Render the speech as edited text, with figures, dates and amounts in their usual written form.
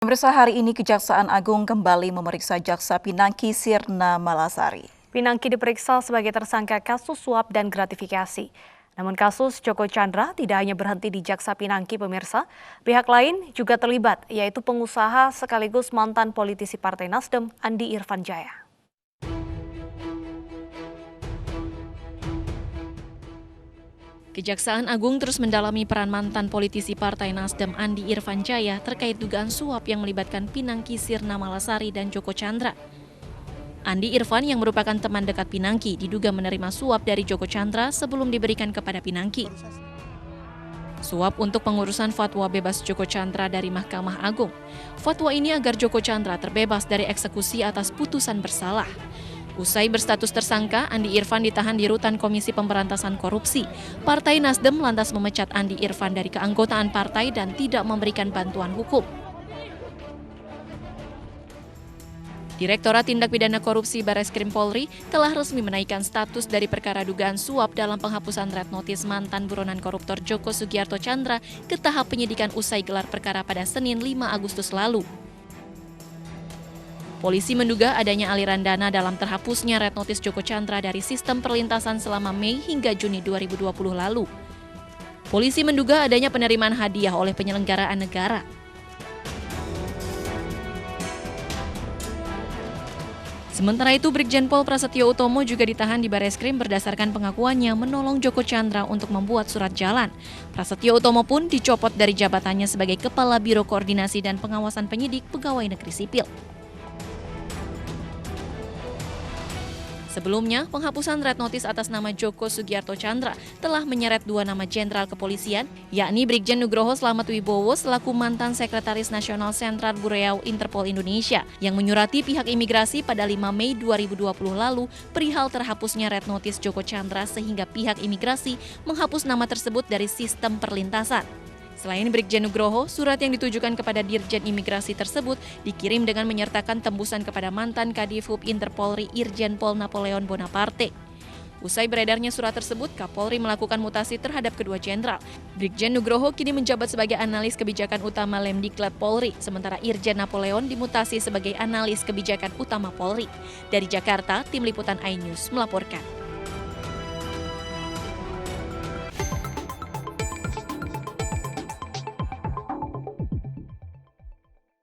Pemirsa, hari ini Kejaksaan Agung kembali memeriksa Jaksa Pinangki Sirna Malasari. Pinangki diperiksa sebagai tersangka kasus suap dan gratifikasi. Namun kasus Joko Chandra tidak hanya berhenti di Jaksa Pinangki, pemirsa. Pihak lain juga terlibat, yaitu pengusaha sekaligus mantan politisi Partai Nasdem, Andi Irfan Jaya. Kejaksaan Agung terus mendalami peran mantan politisi Partai Nasdem Andi Irfan Jaya terkait dugaan suap yang melibatkan Pinangki Sirna Malasari dan Joko Chandra. Andi Irfan yang merupakan teman dekat Pinangki diduga menerima suap dari Joko Chandra sebelum diberikan kepada Pinangki. Suap untuk pengurusan fatwa bebas Joko Chandra dari Mahkamah Agung. Fatwa ini agar Joko Chandra terbebas dari eksekusi atas putusan bersalah. Usai berstatus tersangka, Andi Irfan ditahan di Rutan Komisi Pemberantasan Korupsi. Partai Nasdem lantas memecat Andi Irfan dari keanggotaan partai dan tidak memberikan bantuan hukum. Direktorat Tindak Pidana Korupsi Bareskrim Polri telah resmi menaikkan status dari perkara dugaan suap dalam penghapusan red notice mantan buronan koruptor Joko Sugiarto Chandra ke tahap penyidikan usai gelar perkara pada Senin 5 Agustus lalu. Polisi menduga adanya aliran dana dalam terhapusnya red notice Joko Chandra dari sistem perlintasan selama Mei hingga Juni 2020 lalu. Polisi menduga adanya penerimaan hadiah oleh penyelenggaraan negara. Sementara itu, Brigjen Pol Prasetyo Utomo juga ditahan di Bareskrim berdasarkan pengakuannya menolong Joko Chandra untuk membuat surat jalan. Prasetyo Utomo pun dicopot dari jabatannya sebagai Kepala Biro Koordinasi dan Pengawasan Penyidik Pegawai Negeri Sipil. Sebelumnya, penghapusan red notice atas nama Joko Sugiarto Chandra telah menyeret dua nama jenderal kepolisian, yakni Brigjen Nugroho Slamet Wibowo selaku mantan Sekretaris Nasional Sentral Bureau Interpol Indonesia yang menyurati pihak imigrasi pada 5 Mei 2020 lalu perihal terhapusnya red notice Joko Chandra sehingga pihak imigrasi menghapus nama tersebut dari sistem perlintasan. Selain Brigjen Nugroho, surat yang ditujukan kepada Dirjen Imigrasi tersebut dikirim dengan menyertakan tembusan kepada mantan Kadifhub Interpolri Irjen Pol Napoleon Bonaparte. Usai beredarnya surat tersebut, Kapolri melakukan mutasi terhadap kedua jenderal. Brigjen Nugroho kini menjabat sebagai analis kebijakan utama Lemdiklat Polri, sementara Irjen Napoleon dimutasi sebagai analis kebijakan utama Polri. Dari Jakarta, Tim Liputan iNews melaporkan.